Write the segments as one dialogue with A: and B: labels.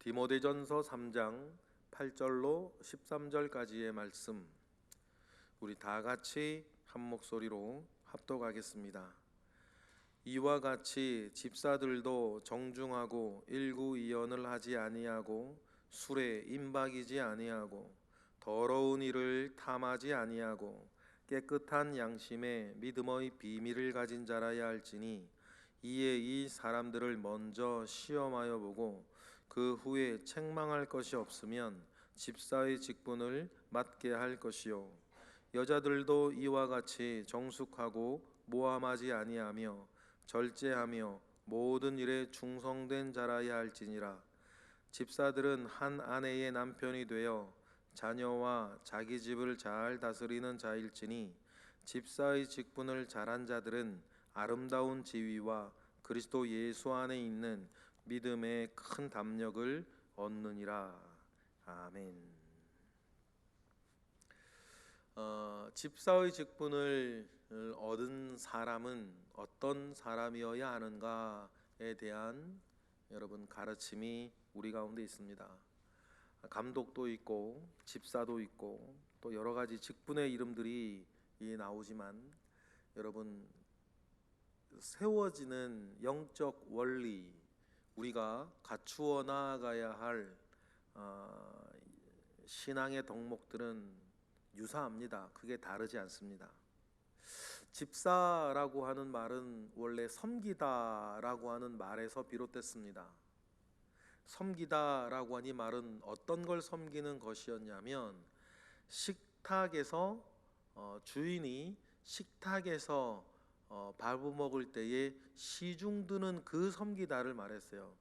A: 디모데전서 3장 8절로 13절까지의 말씀, 우리 다 같이 한 목소리로 합독하겠습니다. 이와 같이 집사들도 정중하고 일구이연을 하지 아니하고 술에 임박이지 아니하고 더러운 일을 탐하지 아니하고 깨끗한 양심에 믿음의 비밀을 가진 자라야 할지니, 이에 이 사람들을 먼저 시험하여 보고 그 후에 책망할 것이 없으면 집사의 직분을 맡게 할 것이요, 여자들도 이와 같이 정숙하고 모함하지 아니하며 절제하며 모든 일에 충성된 자라야 할지니라. 집사들은 한 아내의 남편이 되어 자녀와 자기 집을 잘 다스리는 자일지니, 집사의 직분을 잘한 자들은 아름다운 지위와 그리스도 예수 안에 있는 믿음의 큰 담력을 얻느니라. 아멘. 집사의 직분을 얻은 사람은 어떤 사람이어야 하는가에 대한 여러분 가르침이 우리 가운데 있습니다. 감독도 있고 집사도 있고 또 여러 가지 직분의 이름들이 나오지만, 여러분 세워지는 영적 원리, 우리가 갖추어 나아가야 할 신앙의 덕목들은 유사합니다. 크게 다르지 않습니다. 집사라고 하는 말은 원래 섬기다라고 하는 말에서 비롯됐습니다. 섬기다라고 하는 이 말은 어떤 걸 섬기는 것이었냐면, 식탁에서 주인이 식탁에서 밥을 먹을 때에 시중드는 그 섬기다를 말했어요.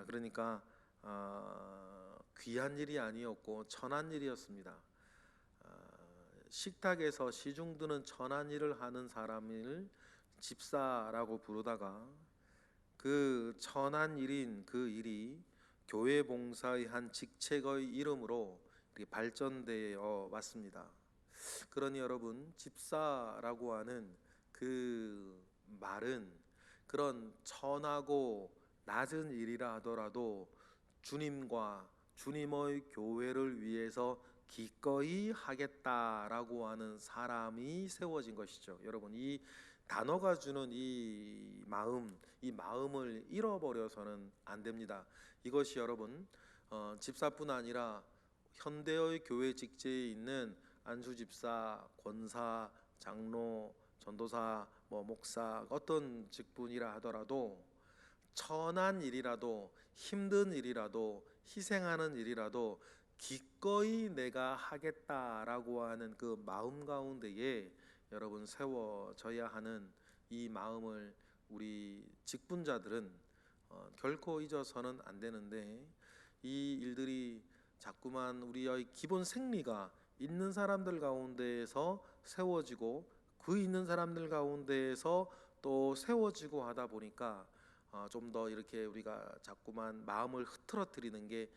A: 그러니까 귀한 일이 아니었고 천한 일이었습니다. 식탁에서 시중드는 천한 일을 하는 사람을 집사라고 부르다가, 그 천한 일인 그 일이 교회 봉사의 한 직책의 이름으로 발전되어 왔습니다. 그러니 여러분, 집사라고 하는 그 말은 그런 천하고 낮은 일이라 하더라도 주님과 주님의 교회를 위해서 기꺼이 하겠다라고 하는 사람이 세워진 것이죠. 여러분, 이 단어가 주는 이 마음을 잃어버려서는 안 됩니다. 이것이 여러분, 집사뿐 아니라 현대의 교회 직제에 있는 안수 집사, 권사, 장로, 전도사, 목사, 어떤 직분이라 하더라도 천한 일이라도 힘든 일이라도 희생하는 일이라도 기꺼이 내가 하겠다라고 하는 그 마음 가운데에 여러분 세워져야 하는 이 마음을 우리 직분자들은 결코 잊어서는 안 되는데, 이 일들이 자꾸만 우리의 기본 생리가 있는 사람들 가운데에서 세워지고 그 있는 사람들 가운데에서 또 세워지고 하다 보니까 좀 더 이렇게 우리가 자꾸만 마음을 흐트러뜨리는 게,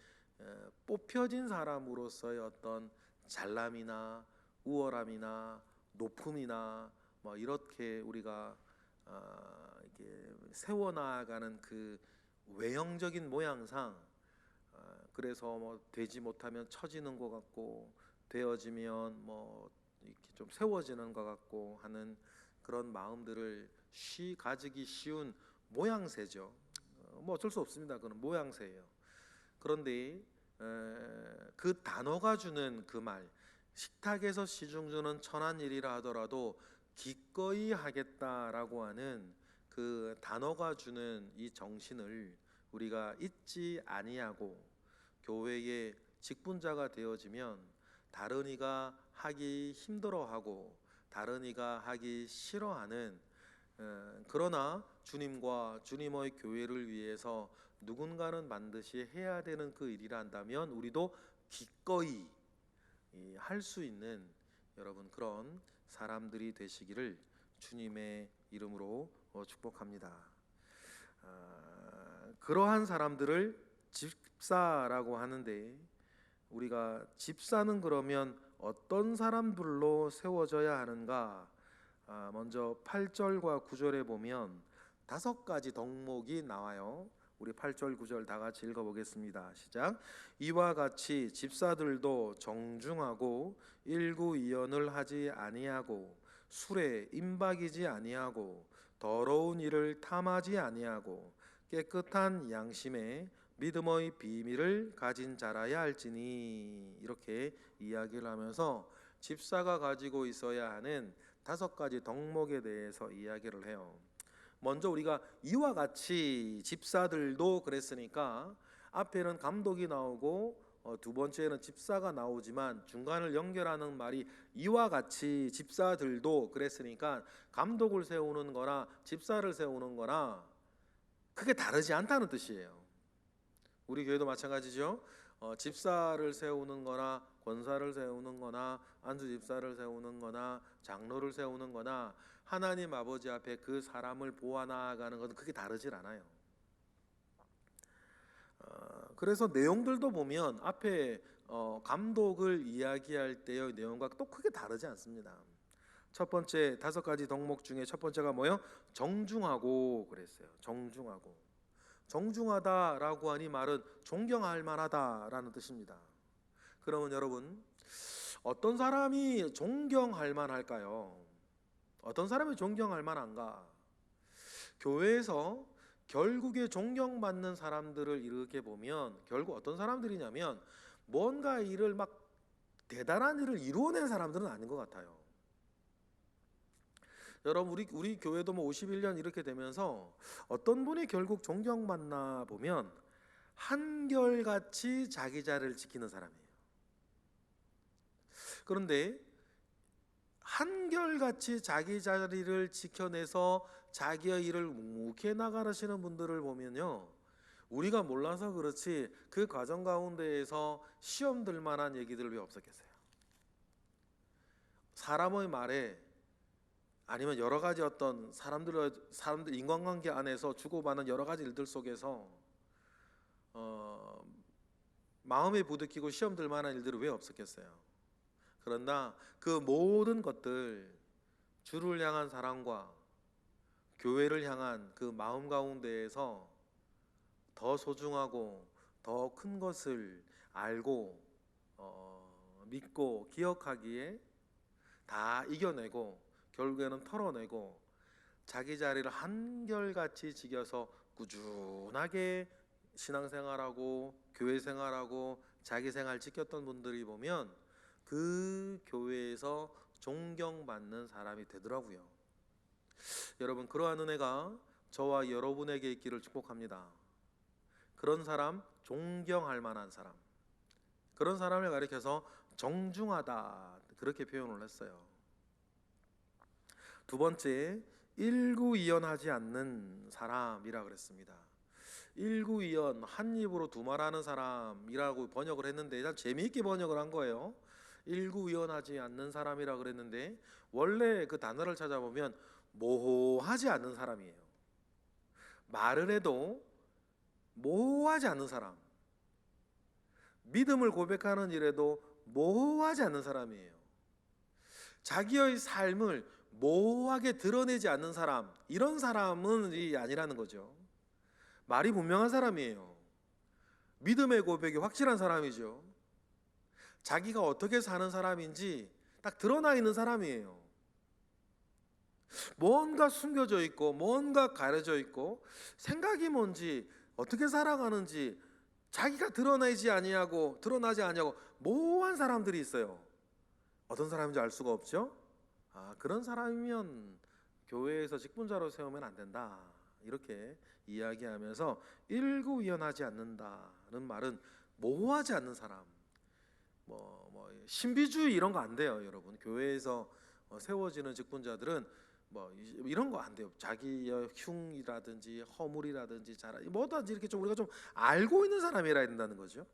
A: 뽑혀진 사람으로서의 어떤 잘남이나 우월함이나 높음이나 이렇게 우리가 이렇게 세워나가는 그 외형적인 모양상, 그래서 되지 못하면 처지는 것 같고 되어지면 이렇게 좀 세워지는 것 같고 하는 그런 마음들을 가지기 쉬운 모양새죠. 어쩔 수 없습니다. 그건 모양새예요. 그런데 그 단어가 주는 그 말, 식탁에서 시중 주는 천한 일이라 하더라도 기꺼이 하겠다라고 하는 그 단어가 주는 이 정신을 우리가 잊지 아니하고, 교회의 직분자가 되어지면 다른 이가 하기 힘들어하고 다른 이가 하기 싫어하는, 그러나 주님과 주님의 교회를 위해서 누군가는 반드시 해야 되는 그 일이라 한다면 우리도 기꺼이 할 수 있는 여러분 그런 사람들이 되시기를 주님의 이름으로 축복합니다. 그러한 사람들을 집사라고 하는데, 우리가 집사는 그러면 어떤 사람들로 세워져야 하는가? 먼저 8절과 9절에 보면 5가지 덕목이 나와요. 우리 8절 9절 다 같이 읽어보겠습니다. 시작. 이와 같이 집사들도 정중하고 일구이연을 하지 아니하고 술에 임박이지 아니하고 더러운 일을 탐하지 아니하고 깨끗한 양심에 믿음의 비밀을 가진 자라야 할지니. 이렇게 이야기를 하면서 집사가 가지고 있어야 하는 5가지 덕목에 대해서 이야기를 해요. 먼저 우리가 이와 같이 집사들도 그랬으니까 앞에는 감독이 나오고 두 번째는 집사가 나오지만 중간을 연결하는 말이 이와 같이 집사들도 그랬으니까 감독을 세우는 거나 집사를 세우는 거나 크게 다르지 않다는 뜻이에요. 우리 교회도 마찬가지죠. 집사를 세우는 거나 권사를 세우는 거나 안수 집사를 세우는 거나 장로를 세우는 거나 하나님 아버지 앞에 그 사람을 보아나가는 것은 크게 다르질 않아요. 그래서 내용들도 보면 앞에 감독을 이야기할 때의 내용과 또 크게 다르지 않습니다. 첫 번째 5가지 덕목 중에 첫 번째가 뭐예요? 정중하고 그랬어요. 정중하고. 정중하다라고 하니 말은 존경할 만하다라는 뜻입니다. 그러면 여러분, 어떤 사람이 존경할 만할까요? 어떤 사람이 존경할 만한가? 교회에서 결국에 존경받는 사람들을 이렇게 보면 결국 어떤 사람들이냐면 뭔가 일을 막 대단한 일을 이루어낸 사람들은 아닌 것 같아요. 여러분, 우리 교회도 뭐 51년 이렇게 되면서 어떤 분이 결국 존경받나 보면 한결같이 자기 자리를 지키는 사람이에요. 그런데 한결같이 자기 자리를 지켜내서 자기의 일을 묵묵히 나가시는 분들을 보면요, 우리가 몰라서 그렇지 그 과정 가운데에서 시험 들 만한 얘기들 왜 없었겠어요? 사람의 말에 아니면 여러 가지 어떤 사람들 인간관계 안에서 주고받는 여러 가지 일들 속에서 마음에 부딪히고 시험 들 만한 일들이 왜 없었겠어요? 그러나 그 모든 것들, 주를 향한 사랑과 교회를 향한 그 마음 가운데에서 더 소중하고 더 큰 것을 알고 믿고 기억하기에 다 이겨내고 결국에는 털어내고 자기 자리를 한결같이 지켜서 꾸준하게 신앙생활하고 교회생활하고 자기 생활 지켰던 분들이 보면 그 교회에서 존경받는 사람이 되더라고요. 여러분, 그러한 은혜가 저와 여러분에게 있기를 축복합니다. 그런 사람, 존경할 만한 사람, 그런 사람을 가리켜서 정중하다 그렇게 표현을 했어요. 두 번째, 일구이연하지 않는 사람이라 그랬습니다. 일구이연, 한 입으로 두 말하는 사람이라고 번역을 했는데 참 재미있게 번역을 한 거예요. 일구이연하지 않는 사람이라 그랬는데 원래 그 단어를 찾아보면 모호하지 않는 사람이에요. 말을 해도 모호하지 않는 사람, 믿음을 고백하는 일에도 모호하지 않는 사람이에요. 자기의 삶을 모호하게 드러내지 않는 사람, 이런 사람은 아니라는 거죠. 말이 분명한 사람이에요. 믿음의 고백이 확실한 사람이죠. 자기가 어떻게 사는 사람인지 딱 드러나 있는 사람이에요. 뭔가 숨겨져 있고 뭔가 가려져 있고 생각이 뭔지 어떻게 살아가는지 자기가 드러나지 아니하고 모호한 사람들이 있어요. 어떤 사람인지 알 수가 없죠. 그런 사람이면 교회에서 직분자로 세우면 안 된다 이렇게 이야기하면서 일구이연하지 않는다는 말은 모호하지 않는 사람, 신비주의 이런 거 안 돼요. 여러분, 교회에서 세워지는 직분자들은 이런 거 안 돼요. 자기의 흉이라든지 허물이라든지 뭐든지 이렇게 좀 우리가 좀 알고 있는 사람이라 된다는 거죠.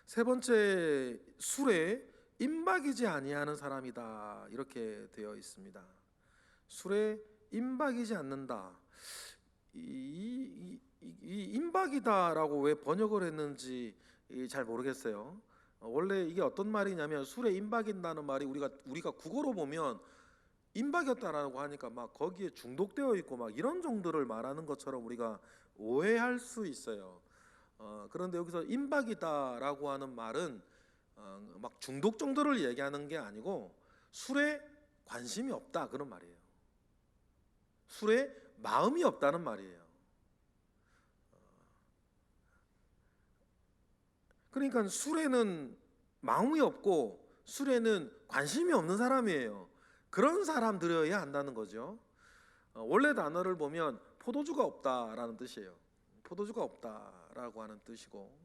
A: 세 번째, 술에 임박이지 아니하는 사람이다 이렇게 되어 있습니다. 술에 임박이지 않는다. 이 임박이다라고 왜 번역을 했는지 잘 모르겠어요. 원래 이게 어떤 말이냐면 술에 임박인다는 말이 우리가 국어로 보면 임박이었다라고 하니까 막 거기에 중독되어 있고 막 이런 정도를 말하는 것처럼 우리가 오해할 수 있어요. 그런데 여기서 임박이다라고 하는 말은 막 중독 정도를 얘기하는 게 아니고 술에 관심이 없다 그런 말이에요. 술에 마음이 없다는 말이에요. 그러니까 술에는 마음이 없고 술에는 관심이 없는 사람이에요. 그런 사람들이어야 한다는 거죠. 원래 단어를 보면 포도주가 없다라는 뜻이에요. 포도주가 없다라고 하는 뜻이고,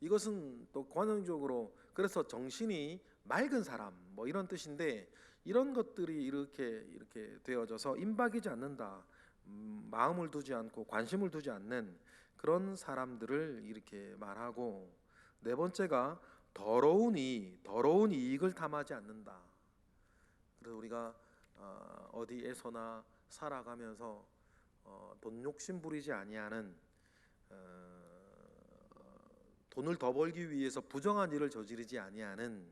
A: 이것은 또 관용적으로 그래서 정신이 맑은 사람 뭐 이런 뜻인데, 이런 것들이 이렇게 되어져서 임박이지 않는다, 마음을 두지 않고 관심을 두지 않는 그런 사람들을 이렇게 말하고, 네 번째가 더러운 이익을 탐하지 않는다. 그래서 우리가 어디에서나 살아가면서 돈 욕심 부리지 아니하는, 돈을 더 벌기 위해서 부정한 일을 저지르지 아니하는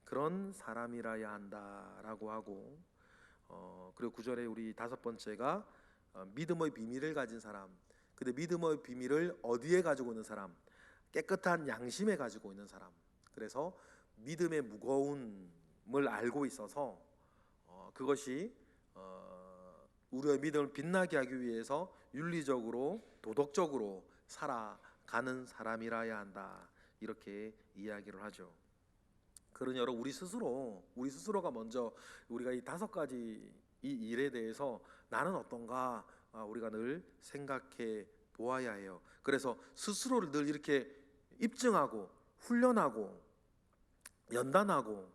A: 그런 사람이라야 한다라고 하고, 그리고 9절에 우리 다섯 번째가 믿음의 비밀을 가진 사람. 근데 믿음의 비밀을 어디에 가지고 있는 사람? 깨끗한 양심에 가지고 있는 사람. 그래서 믿음의 무거움을 알고 있어서 그것이 우리의 믿음을 빛나게 하기 위해서 윤리적으로 도덕적으로 살아가는 사람이라야 한다, 이렇게 이야기를 하죠. 그러니 여러분, 우리 스스로가 먼저 우리가 이 다섯 가지 이 일에 대해서 나는 어떤가 우리가 늘 생각해 보아야 해요. 그래서 스스로를 늘 이렇게 입증하고 훈련하고 연단하고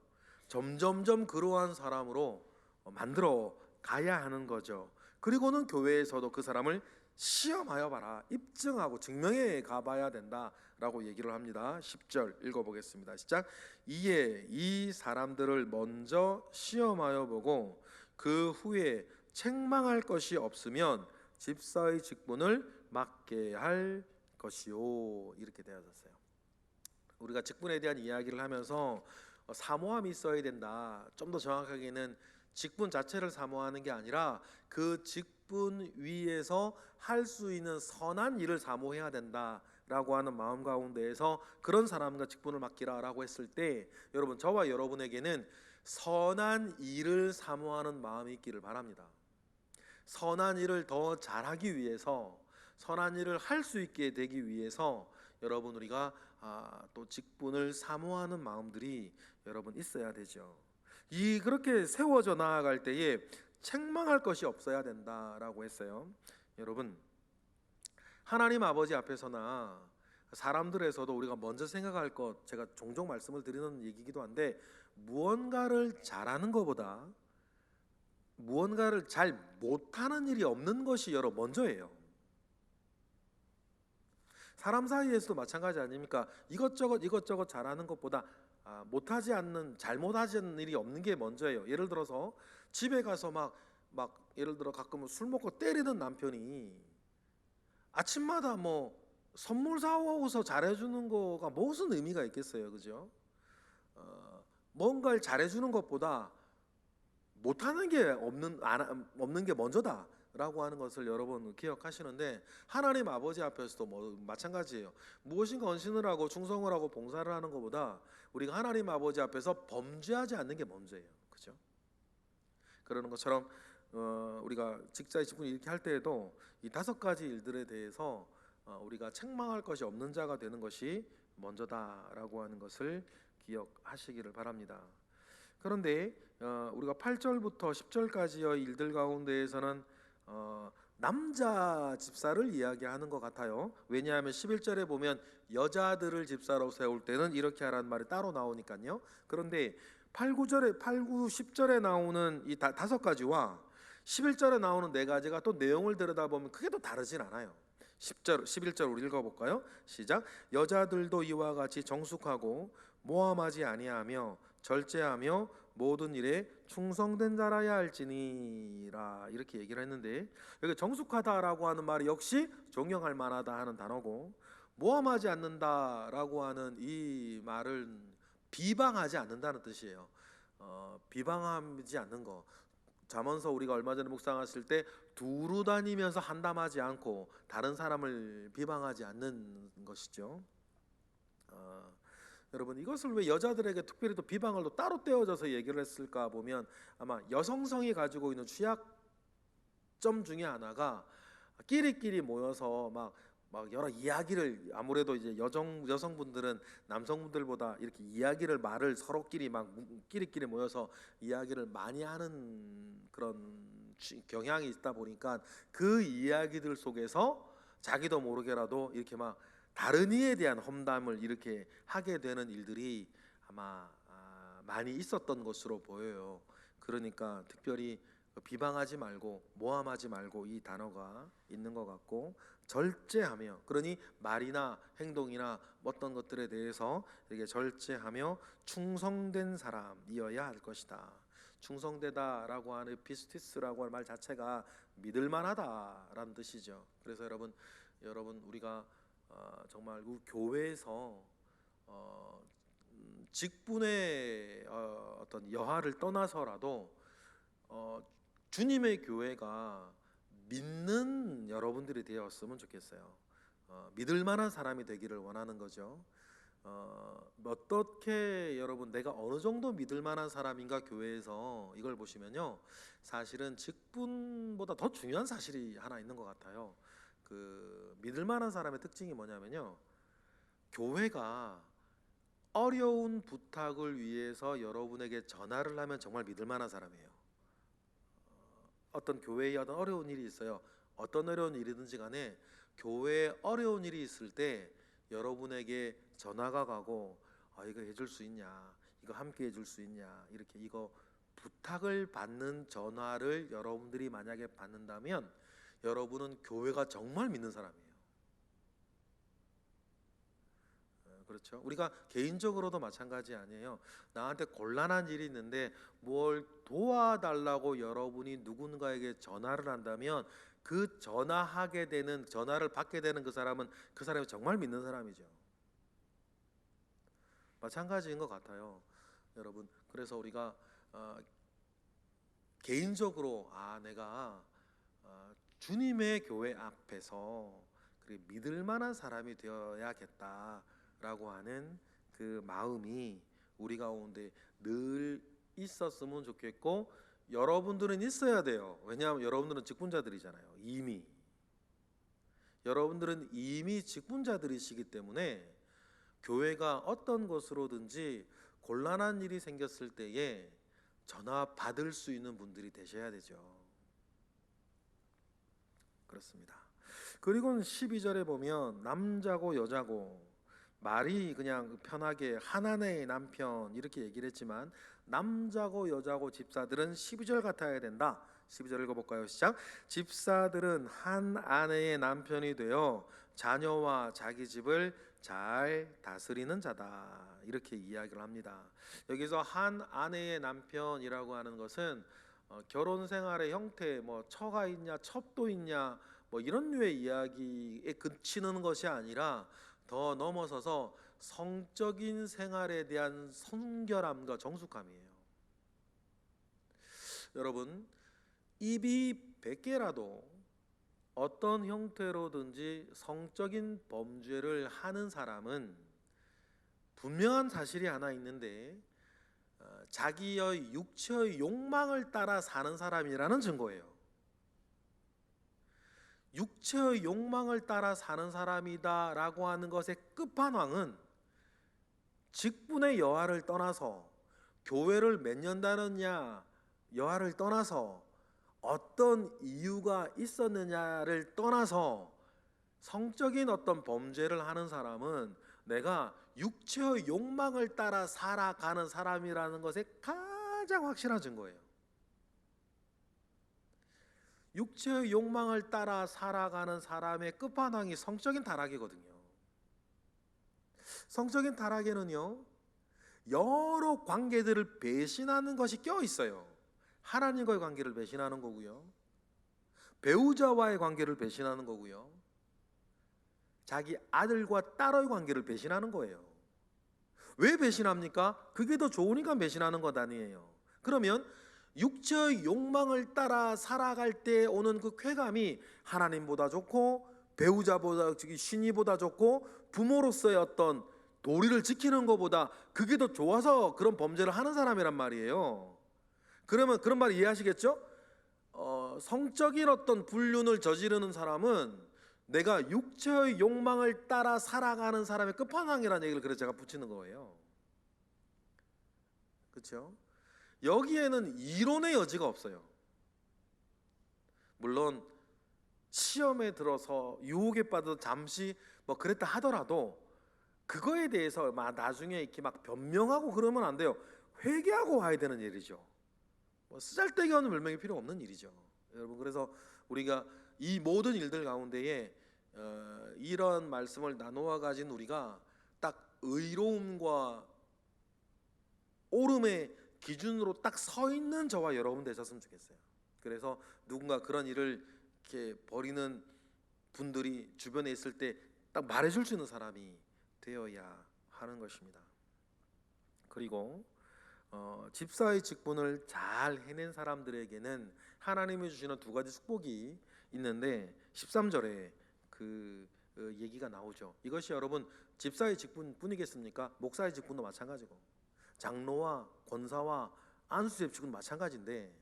A: 점점점 그러한 사람으로 만들어 가야 하는 거죠. 그리고는 교회에서도 그 사람을 시험하여 봐라, 입증하고 증명해 가봐야 된다라고 얘기를 합니다. 10절 읽어보겠습니다. 시작. 이에 이 사람들을 먼저 시험하여 보고 그 후에 책망할 것이 없으면 집사의 직분을 맡게 할 것이요, 이렇게 되어졌어요. 우리가 직분에 대한 이야기를 하면서 사모함이 있어야 된다, 좀 더 정확하게는 직분 자체를 사모하는 게 아니라 그 직분 위에서 할 수 있는 선한 일을 사모해야 된다라고 하는 마음 가운데에서 그런 사람과 직분을 맡기라라고 했을 때, 여러분, 저와 여러분에게는 선한 일을 사모하는 마음이 있기를 바랍니다. 선한 일을 더 잘하기 위해서, 선한 일을 할 수 있게 되기 위해서 여러분, 우리가 또 직분을 사모하는 마음들이 여러분 있어야 되죠. 그렇게 세워져 나아갈 때에 책망할 것이 없어야 된다라고 했어요. 여러분, 하나님 아버지 앞에서나 사람들에서도 우리가 먼저 생각할 것, 제가 종종 말씀을 드리는 얘기이기도 한데, 무언가를 잘하는 것보다 무언가를 잘 못하는 일이 없는 것이 여러분 먼저예요. 사람 사이에서도 마찬가지 아닙니까? 이것저것 잘하는 것보다 못하지 않는, 잘못하지 않는 일이 없는 게 먼저예요. 예를 들어서 집에 가서 막 예를 들어 가끔은 술 먹고 때리는 남편이 아침마다 뭐 선물 사오고서 잘해주는 거가 무슨 의미가 있겠어요, 그죠? 뭔가를 잘해주는 것보다 못하는 게 없는 게 먼저다라고 하는 것을 여러분 기억하시는데, 하나님 아버지 앞에서도 뭐 마찬가지예요. 무엇인가 헌신을 하고 충성을 하고 봉사를 하는 것보다 우리가 하나님 아버지 앞에서 범죄하지 않는 게 먼저예요, 그죠? 그러는 것처럼 우리가 직자의 직분 이렇게 할 때에도 이 다섯 가지 일들에 대해서 우리가 책망할 것이 없는 자가 되는 것이 먼저다라고 하는 것을 기억하시기를 바랍니다. 그런데 우리가 8절부터 10절까지의 일들 가운데에서는 남자 집사를 이야기하는 것 같아요. 왜냐하면 11절에 보면 여자들을 집사로 세울 때는 이렇게 하라는 말이 따로 나오니까요. 그런데 8, 9, 10절에 나오는 이 다섯 가지와 11절에 나오는 네 가지가 또 내용을 들여다보면 크게 또 다르진 않아요. 10절, 11절 우리 읽어볼까요? 시작. 여자들도 이와 같이 정숙하고 모함하지 아니하며 절제하며 모든 일에 충성된 자라야 할지니라, 이렇게 얘기를 했는데, 여기 정숙하다라고 하는 말이 역시 존경할 만하다 하는 단어고, 모함하지 않는다라고 하는 이 말은 비방하지 않는다는 뜻이에요. 비방하지 않는 거, 잠언서 우리가 얼마 전에 묵상했을 때 두루 다니면서 한담하지 않고 다른 사람을 비방하지 않는 것이죠. 여러분, 이것을 왜 여자들에게 특별히 또 비방을 또 따로 떼어져서 얘기를 했을까 보면 아마 여성성이 가지고 있는 취약점 중에 하나가 끼리끼리 모여서 막 여러 이야기를, 아무래도 이제 여성분들은 남성분들보다 이렇게 이야기를 말을 서로끼리 막 끼리끼리 모여서 이야기를 많이 하는 그런 경향이 있다 보니까 그 이야기들 속에서 자기도 모르게라도 이렇게 막 다른 이에 대한 험담을 이렇게 하게 되는 일들이 아마 많이 있었던 것으로 보여요. 그러니까 특별히 비방하지 말고 모함하지 말고 이 단어가 있는 것 같고, 절제하며, 그러니 말이나 행동이나 어떤 것들에 대해서 이렇게 절제하며 충성된 사람이어야 할 것이다. 충성되다라고 하는 피스티스라고 하는 말 자체가 믿을만하다라는 뜻이죠. 그래서 여러분 우리가 정말 교회에서 직분의 어떤 여하를 떠나서라도 주님의 교회가 믿는 여러분들이 되었으면 좋겠어요. 믿을 만한 사람이 되기를 원하는 거죠. 어떻게 여러분 내가 어느 정도 믿을 만한 사람인가, 교회에서 이걸 보시면요, 사실은 직분보다 더 중요한 사실이 하나 있는 것 같아요. 그 믿을 만한 사람의 특징이 뭐냐면요, 교회가 어려운 부탁을 위해서 여러분에게 전화를 하면 정말 믿을 만한 사람이에요. 어떤 교회에 어떤 어려운 일이 있어요. 어떤 어려운 일이든지 간에 교회에 어려운 일이 있을 때 여러분에게 전화가 가고 이거 해줄 수 있냐, 이거 함께 해줄 수 있냐, 이렇게 이거 부탁을 받는 전화를 여러분들이 만약에 받는다면 여러분은 교회가 정말 믿는 사람이에요. 그렇죠? 우리가 개인적으로도 마찬가지 아니에요. 나한테 곤란한 일이 있는데 뭘 도와달라고 여러분이 누군가에게 전화를 한다면 그 전화를 받게 되는 그 사람이 정말 믿는 사람이죠. 마찬가지인 것 같아요, 여러분. 그래서 우리가 개인적으로 내가 주님의 교회 앞에서 믿을 만한 사람이 되어야겠다라고 하는 그 마음이 우리 가운데 늘 있었으면 좋겠고, 여러분들은 있어야 돼요. 왜냐하면 여러분들은 직분자들이잖아요. 여러분들은 이미 직분자들이시기 때문에 교회가 어떤 것으로든지 곤란한 일이 생겼을 때에 전화 받을 수 있는 분들이 되셔야 되죠. 그렇습니다. 그리고 12절에 보면 남자고 여자고, 말이 그냥 편하게 하나님의 남편 이렇게 얘기를 했지만 남자고 여자고 집사들은 12절 같아야 된다. 12절 읽어볼까요? 시작. 집사들은 한 아내의 남편이 되어 자녀와 자기 집을 잘 다스리는 자다, 이렇게 이야기를 합니다. 여기서 한 아내의 남편이라고 하는 것은 결혼 생활의 형태, 처가 있냐 첩도 있냐 이런 류의 이야기에 그치는 것이 아니라 더 넘어서서 성적인 생활에 대한 순결함과 정숙함이에요. 여러분, 입이 100개라도 어떤 형태로든지 성적인 범죄를 하는 사람은 분명한 사실이 하나 있는데 자기의 육체의 욕망을 따라 사는 사람이라는 증거예요. 육체의 욕망을 따라 사는 사람이다라고 하는 것의 끝판왕은 직분의 여하를 떠나서, 교회를 몇 년 다녔냐 여하를 떠나서, 어떤 이유가 있었느냐를 떠나서 성적인 어떤 범죄를 하는 사람은 내가 육체의 욕망을 따라 살아가는 사람이라는 것의 가장 확실한 증거예요. 육체의 욕망을 따라 살아가는 사람의 끝판왕이 성적인 타락이거든요. 성적인 타락에는요, 여러 관계들을 배신하는 것이 껴 있어요. 하나님과의 관계를 배신하는 거고요, 배우자와의 관계를 배신하는 거고요, 자기 아들과 딸의 관계를 배신하는 거예요. 왜 배신합니까? 그게 더 좋으니까 배신하는 것 아니에요. 그러면 육체의 욕망을 따라 살아갈 때 오는 그 쾌감이 하나님보다 좋고 배우자보다 신이보다 좋고 부모로서의 어떤 도리를 지키는 것보다 그게 더 좋아서 그런 범죄를 하는 사람이란 말이에요. 그러면 그런 말 이해하시겠죠? 성적인 어떤 불륜을 저지르는 사람은 내가 육체의 욕망을 따라 살아가는 사람의 끝판왕이라는 얘기를 그래서 제가 붙이는 거예요. 그렇죠? 여기에는 이론의 여지가 없어요. 물론 시험에 들어서 유혹에 빠져 잠시 뭐 그랬다 하더라도 그거에 대해서 막 나중에 이렇게 막 변명하고 그러면 안 돼요. 회개하고 와야 되는 일이죠. 뭐 쓰잘데기 없는 변명이 필요 없는 일이죠, 여러분. 그래서 우리가 이 모든 일들 가운데에 이런 말씀을 나누어 가진 우리가 딱 의로움과 옳음의 기준으로 딱 서 있는 저와 여러분 되셨으면 좋겠어요. 그래서 누군가 그런 일을 이렇게 벌이는 분들이 주변에 있을 때 딱 말해줄 수 있는 사람이 되어야 하는 것입니다. 그리고 집사의 직분을 잘 해낸 사람들에게는 하나님이 주시는 두 가지 축복이 있는데 13절에 그 얘기가 나오죠. 이것이 여러분 집사의 직분뿐이겠습니까? 목사의 직분도 마찬가지고 장로와 권사와 안수의 직분 마찬가지인데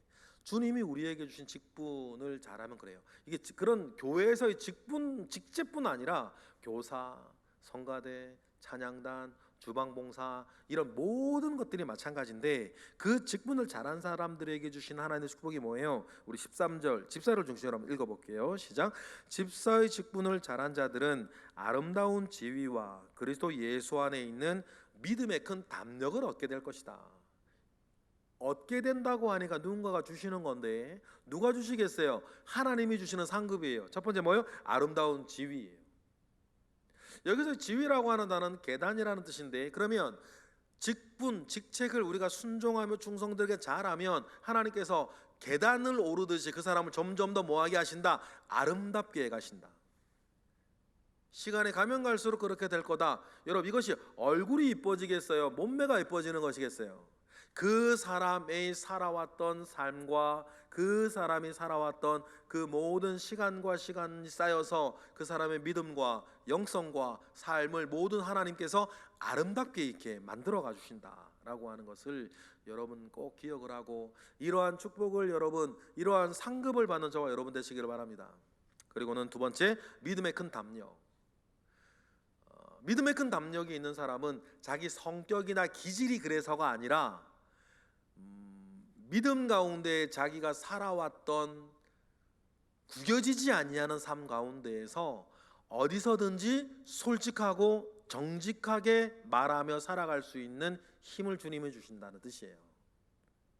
A: 주님이 우리에게 주신 직분을 잘하면 그래요. 이게 그런 교회에서의 직제뿐 아니라 교사, 성가대, 찬양단, 주방봉사 이런 모든 것들이 마찬가지인데 그 직분을 잘한 사람들에게 주신 하나님의 축복이 뭐예요? 우리 13절 집사를 중심으로 한번 읽어볼게요. 시작. 집사의 직분을 잘한 자들은 아름다운 지위와 그리스도 예수 안에 있는 믿음의 큰 담력을 얻게 될 것이다. 얻게 된다고 하니까 누군가가 주시는 건데 누가 주시겠어요? 하나님이 주시는 상급이에요. 첫 번째 뭐예요? 아름다운 지위예요. 여기서 지위라고 하는 단어는 계단이라는 뜻인데 그러면 직분, 직책을 우리가 순종하며 충성되게 잘하면 하나님께서 계단을 오르듯이 그 사람을 점점 더 뭐하게 하신다? 아름답게 해가신다. 시간이 가면 갈수록 그렇게 될 거다. 여러분 이것이 얼굴이 이뻐지겠어요? 몸매가 이뻐지는 것이겠어요? 그 사람의 살아왔던 삶과 그 사람이 살아왔던 그 모든 시간과 시간이 쌓여서 그 사람의 믿음과 영성과 삶을 모든 하나님께서 아름답게 이렇게 만들어 가 주신다라고 하는 것을 여러분 꼭 기억을 하고 이러한 축복을 여러분 이러한 상급을 받는 저와 여러분 되시기를 바랍니다. 그리고는 두 번째 믿음의 큰 담력. 믿음의 큰 담력이 있는 사람은 자기 성격이나 기질이 그래서가 아니라 믿음 가운데 자기가 살아왔던 구겨지지 아니하는 삶 가운데에서 어디서든지 솔직하고 정직하게 말하며 살아갈 수 있는 힘을 주님이 주신다는 뜻이에요.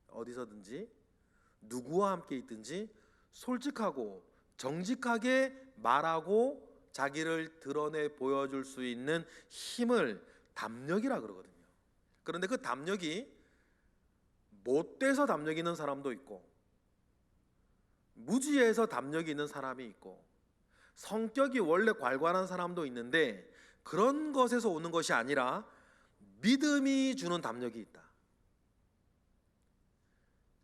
A: 어디서든지 누구와 함께 있든지 솔직하고 정직하게 말하고 자기를 드러내 보여줄 수 있는 힘을 담력이라 그러거든요. 그런데 그 담력이 못돼서 담력이 있는 사람도 있고 무지해서 담력이 있는 사람이 있고 성격이 원래 괄괄한 사람도 있는데 그런 것에서 오는 것이 아니라 믿음이 주는 담력이 있다.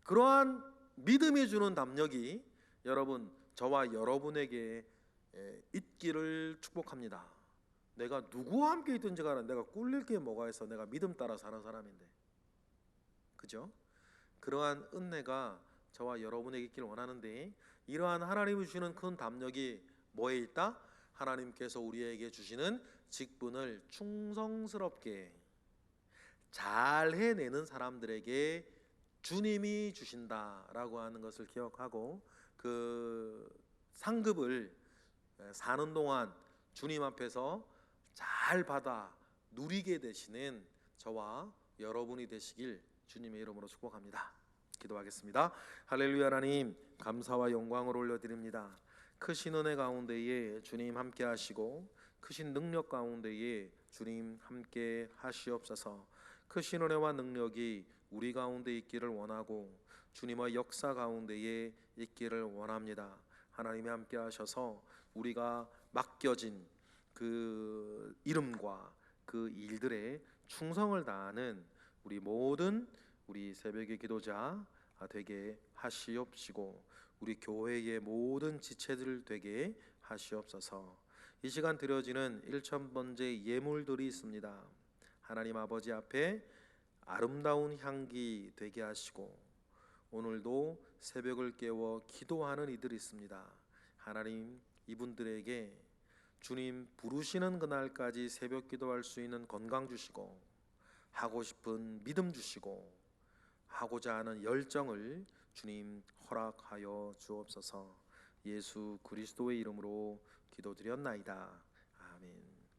A: 그러한 믿음이 주는 담력이 여러분 저와 여러분에게 있기를 축복합니다. 내가 누구와 함께 있든지 간에 내가 꿀릴 게 뭐가 있어. 내가 믿음 따라 사는 사람인데, 그죠? 그러한 은혜가 저와 여러분에게 있기를 원하는데 이러한 하나님이 주시는 큰 담력이 뭐에 있다? 하나님께서 우리에게 주시는 직분을 충성스럽게 잘 해내는 사람들에게 주님이 주신다라고 하는 것을 기억하고 그 상급을 사는 동안 주님 앞에서 잘 받아 누리게 되시는 저와 여러분이 되시길 주님의 이름으로 축복합니다. 기도하겠습니다. 할렐루야. 하나님 감사와 영광을 올려드립니다. 크신 은혜 가운데에 주님 함께 하시고 크신 능력 가운데에 주님 함께 하시옵소서. 크신 은혜와 능력이 우리 가운데 있기를 원하고 주님의 역사 가운데에 있기를 원합니다. 하나님이 함께 하셔서 우리가 맡겨진 그 이름과 그 일들에 충성을 다하는 우리 모든 우리 새벽의 기도자 되게 하시옵시고 우리 교회의 모든 지체들 되게 하시옵소서. 이 시간 드려지는 1000번째 예물들이 있습니다. 하나님 아버지 앞에 아름다운 향기 되게 하시고 오늘도 새벽을 깨워 기도하는 이들이 있습니다. 하나님 이분들에게 주님 부르시는 그날까지 새벽 기도할 수 있는 건강 주시고 하고 싶은 믿음 주시고 하고자 하는 열정을 주님 허락하여 주옵소서. 예수 그리스도의 이름으로 기도드렸나이다. 아멘.